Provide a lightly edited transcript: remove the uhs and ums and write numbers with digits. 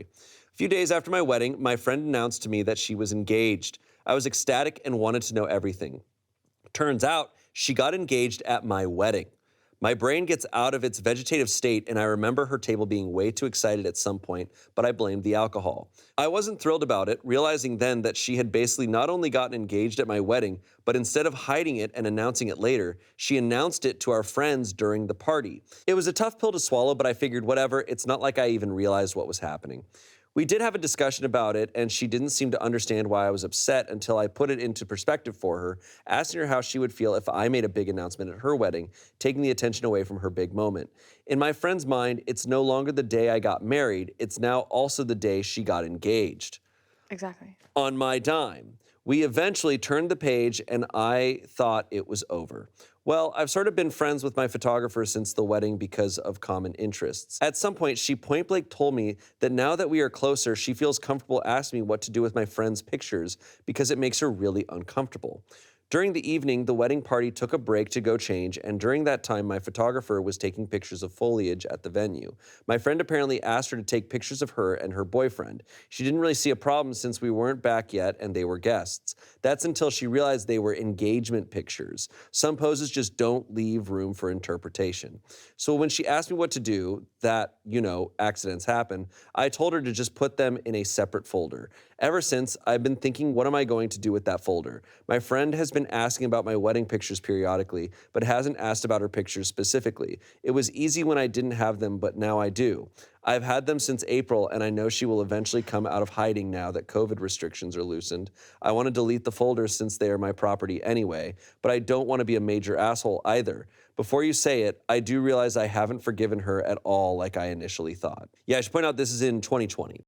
A few days after my wedding, my friend announced to me that she was engaged. I was ecstatic and wanted to know everything. Turns out she got engaged at my wedding. My brain gets out of its vegetative state, and I remember her table being way too excited at some point, but I blamed the alcohol. I wasn't thrilled about it, realizing then that she had basically not only gotten engaged at my wedding, but instead of hiding it and announcing it later, she announced it to our friends during the party. It was a tough pill to swallow, but I figured whatever, it's not like I even realized what was happening. We did have a discussion about it, and she didn't seem to understand why I was upset until I put it into perspective for her, asking her how she would feel if I made a big announcement at her wedding, taking the attention away from her big moment. In my friend's mind, it's no longer the day I got married, it's now also the day she got engaged. Exactly. On my dime. We eventually turned the page and I thought it was over. Well, I've sort of been friends with my photographer since the wedding because of common interests. At some point, she point blank told me that now that we are closer, she feels comfortable asking me what to do with my friend's pictures because it makes her really uncomfortable. During the evening, the wedding party took a break to go change, and during that time, my photographer was taking pictures of foliage at the venue. My friend apparently asked her to take pictures of her and her boyfriend. She didn't really see a problem since we weren't back yet and they were guests. That's until she realized they were engagement pictures. Some poses just don't leave room for interpretation. So when she asked me what to do, accidents happen, I told her to just put them in a separate folder. Ever since, I've been thinking, what am I going to do with that folder? My friend has been asking about my wedding pictures periodically, but hasn't asked about her pictures specifically. It was easy when I didn't have them, but now I do. I've had them since April, and I know she will eventually come out of hiding now that COVID restrictions are loosened. I want to delete the folders since they are my property anyway, but I don't want to be a major asshole either. Before you say it, I do realize I haven't forgiven her at all like I initially thought. Yeah, I should point out this is in 2020.